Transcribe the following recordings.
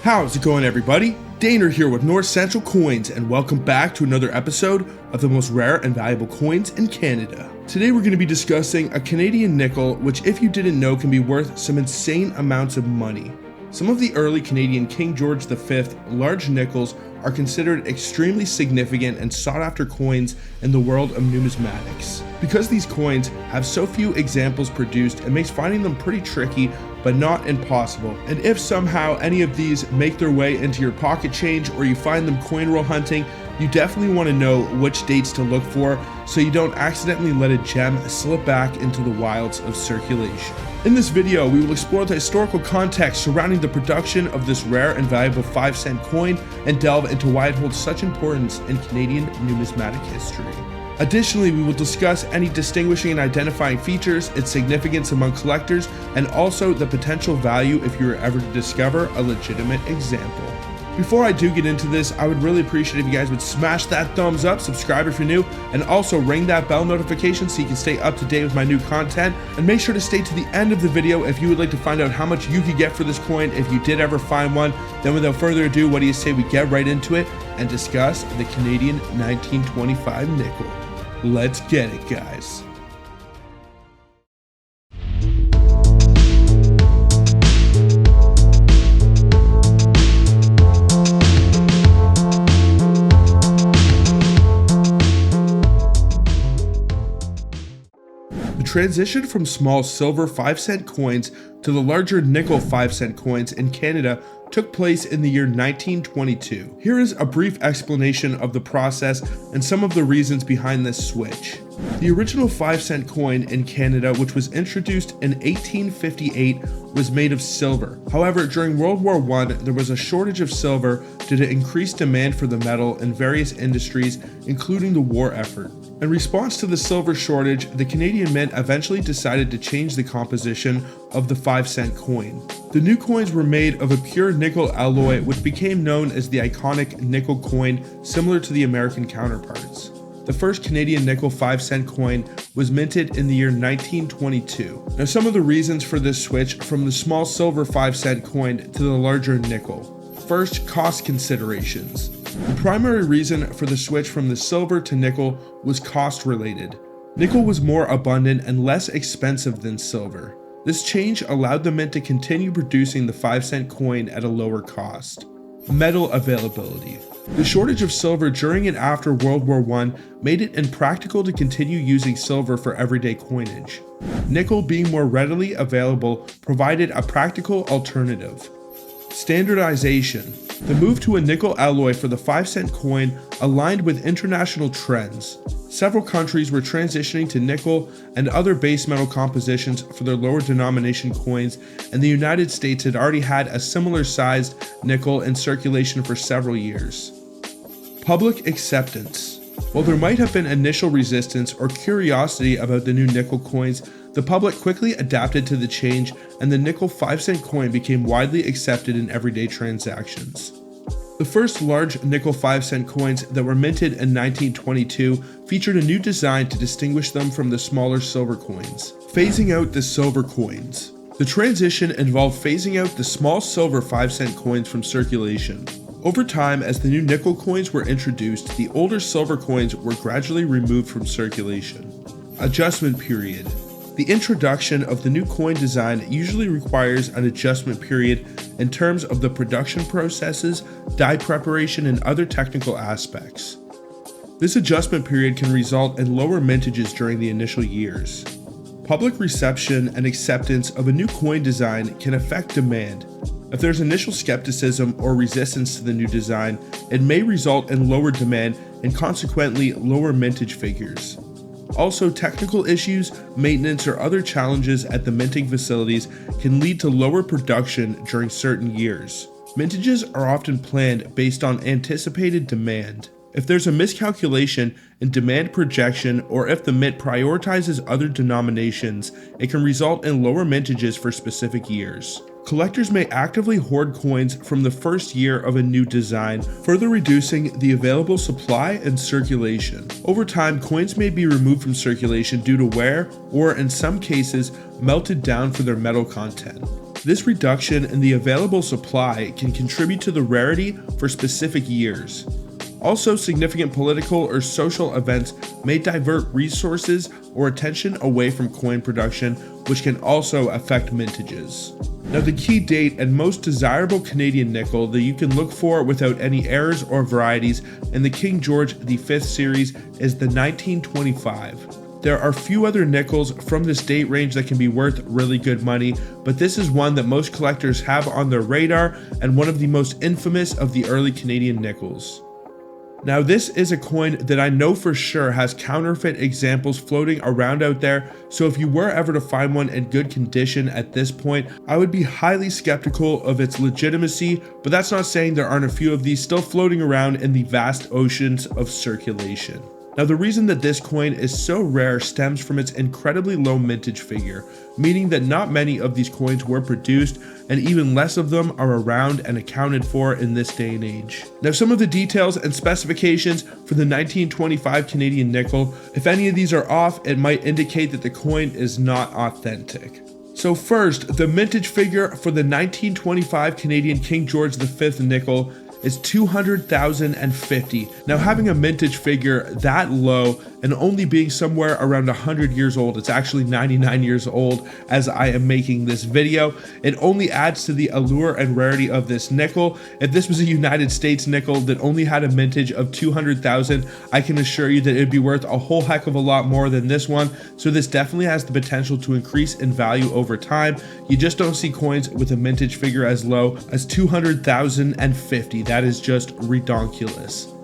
How's it going, everybody? Daner here with North Central Coins, and welcome back to another episode of the most rare and valuable coins in Canada. Today we're going to be discussing a Canadian nickel, which if you didn't know can be worth some insane amounts of money. Some of the early Canadian King George V large nickels are considered extremely significant and sought after coins in the world of numismatics. Because these coins have so few examples produced, it makes finding them pretty tricky, but not impossible. And if somehow any of these make their way into your pocket change or you find them coin roll hunting, you definitely want to know which dates to look for so you don't accidentally let a gem slip back into the wilds of circulation. In this video, we will explore the historical context surrounding the production of this rare and valuable 5-cent coin and delve into why it holds such importance in Canadian numismatic history. Additionally, we will discuss any distinguishing and identifying features, its significance among collectors, and also the potential value if you were ever to discover a legitimate example. Before I do get into this, I would really appreciate if you guys would smash that thumbs up, subscribe if you're new, and also ring that bell notification so you can stay up to date with my new content. And make sure to stay to the end of the video if you would like to find out how much you could get for this coin if you did ever find one. Then without further ado, what do you say we get right into it and discuss the Canadian 1925 nickel. Let's get it, guys. The transition from small silver 5-cent coins to the larger nickel 5-cent coins in Canada took place in the year 1922. Here is a brief explanation of the process and some of the reasons behind this switch. The original 5-cent coin in Canada, which was introduced in 1858, was made of silver. However, during World War I, there was a shortage of silver due to increased demand for the metal in various industries, including the war effort. In response to the silver shortage, the Canadian Mint eventually decided to change the composition of the 5-cent coin. The new coins were made of a pure nickel alloy, which became known as the iconic nickel coin, similar to the American counterparts. The first Canadian nickel 5-cent coin was minted in the year 1922. Now, some of the reasons for this switch from the small silver 5-cent coin to the larger nickel. First, cost considerations. The primary reason for the switch from the silver to nickel was cost related. Nickel was more abundant and less expensive than silver. This change allowed the mint to continue producing the 5-cent coin at a lower cost. Metal availability. The shortage of silver during and after World War I made it impractical to continue using silver for everyday coinage. Nickel, being more readily available, provided a practical alternative. Standardization. The move to a nickel alloy for the 5-cent coin aligned with international trends. Several countries were transitioning to nickel and other base metal compositions for their lower denomination coins, and the United States had already had a similar sized nickel in circulation for several years. Public acceptance. While there might have been initial resistance or curiosity about the new nickel coins, the public quickly adapted to the change, and the nickel 5-cent coin became widely accepted in everyday transactions. The first large nickel 5-cent coins that were minted in 1922 featured a new design to distinguish them from the smaller silver coins. Phasing out the silver coins. The transition involved phasing out the small silver 5-cent coins from circulation. Over time, as the new nickel coins were introduced, the older silver coins were gradually removed from circulation. Adjustment period. The introduction of the new coin design usually requires an adjustment period in terms of the production processes, die preparation, and other technical aspects. This adjustment period can result in lower mintages during the initial years. Public reception and acceptance of a new coin design can affect demand. If there's initial skepticism or resistance to the new design, it may result in lower demand and consequently lower mintage figures. Also, technical issues, maintenance, or other challenges at the minting facilities can lead to lower production during certain years. Mintages are often planned based on anticipated demand. If there's a miscalculation in demand projection, or if the mint prioritizes other denominations, it can result in lower mintages for specific years. Collectors may actively hoard coins from the first year of a new design, further reducing the available supply and circulation. Over time, coins may be removed from circulation due to wear or, in some cases, melted down for their metal content. This reduction in the available supply can contribute to the rarity for specific years. Also, significant political or social events may divert resources or attention away from coin production, which can also affect mintages. Now, the key date and most desirable Canadian nickel that you can look for without any errors or varieties in the King George V series is the 1925. There are few other nickels from this date range that can be worth really good money, but this is one that most collectors have on their radar and one of the most infamous of the early Canadian nickels. Now, this is a coin that I know for sure has counterfeit examples floating around out there, so if you were ever to find one in good condition at this point, I would be highly skeptical of its legitimacy, but that's not saying there aren't a few of these still floating around in the vast oceans of circulation. Now, the reason that this coin is so rare stems from its incredibly low mintage figure, meaning that not many of these coins were produced, and even less of them are around and accounted for in this day and age. Now, some of the details and specifications for the 1925 Canadian nickel, if any of these are off, it might indicate that the coin is not authentic. So first, the mintage figure for the 1925 Canadian King George V nickel is 200,050. Now, having a mintage figure that low and only being somewhere around 100 years old, it's actually 99 years old as I am making this video, it only adds to the allure and rarity of this nickel. If this was a United States nickel that only had a mintage of 200,000, I can assure you that it'd be worth a whole heck of a lot more than this one. So this definitely has the potential to increase in value over time. You just don't see coins with a mintage figure as low as 200,050. That is just redonkulous.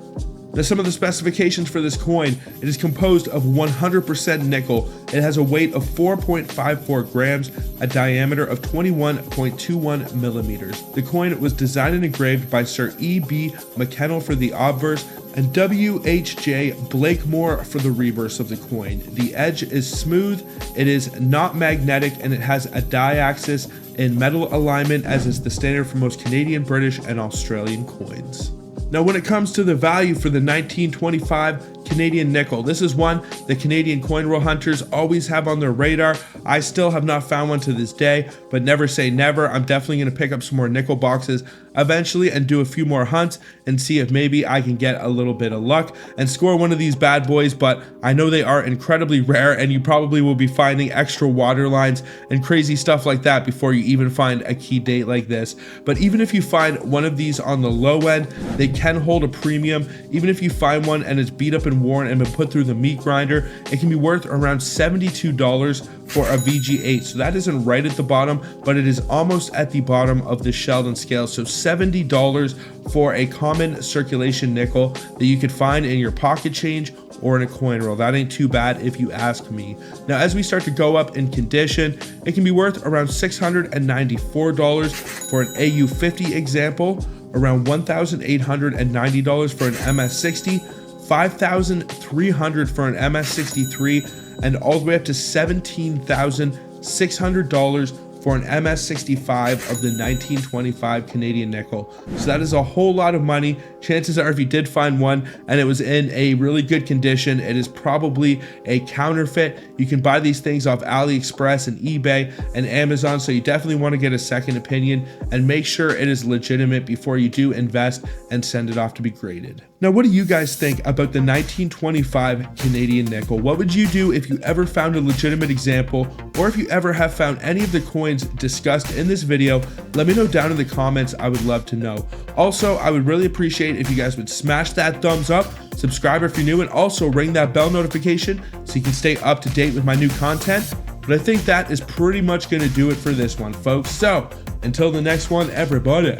Now, some of the specifications for this coin: it is composed of 100% nickel. It has a weight of 4.54 grams, a diameter of 21.21 millimeters. The coin was designed and engraved by Sir E.B. McKennell for the obverse and W.H.J. Blakemore for the reverse of the coin. The edge is smooth, it is not magnetic, and it has a diaxis in metal alignment, as is the standard for most Canadian, British, and Australian coins. Now, when it comes to the value for the 1925 Canadian nickel, this is one that Canadian coin roll hunters always have on their radar. I still have not found one to this day, but never say never. I'm definitely going to pick up some more nickel boxes eventually and do a few more hunts and see if maybe I can get a little bit of luck and score one of these bad boys. But I know they are incredibly rare, and you probably will be finding extra water lines and crazy stuff like that before you even find a key date like this. But even if you find one of these on the low end, they can hold a premium. Even if you find one and it's beat up and worn and been put through the meat grinder, it can be worth around $72 for a VG8. So that isn't right at the bottom, but it is almost at the bottom of the Sheldon scale. So $70 for a common circulation nickel that you could find in your pocket change or in a coin roll. That ain't too bad if you ask me. Now, as we start to go up in condition, it can be worth around $694 for an AU50 example, around $1,890 for an MS60, $5,300 for an MS63, and all the way up to $17,600 for an MS65 of the 1925 Canadian nickel. So that is a whole lot of money. Chances are, if you did find one and it was in a really good condition, it is probably a counterfeit. You can buy these things off AliExpress and eBay and Amazon, so you definitely want to get a second opinion and make sure it is legitimate before you do invest and send it off to be graded. Now, what do you guys think about the 1925 Canadian nickel? What would you do if you ever found a legitimate example, or if you ever have found any of the coins discussed in this video? Let me know down in the comments. I would love to know. Also, I would really appreciate if you guys would smash that thumbs up, subscribe if you're new, and also ring that bell notification so you can stay up to date with my new content. But I think that is pretty much going to do it for this one, folks. So until the next one, everybody,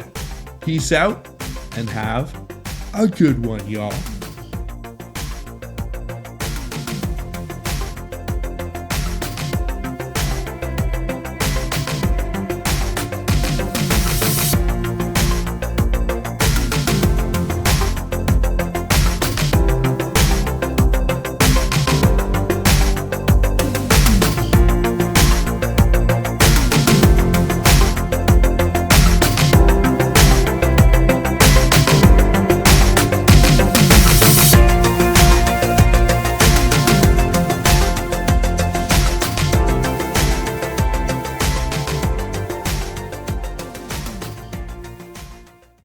peace out and have a good one, y'all.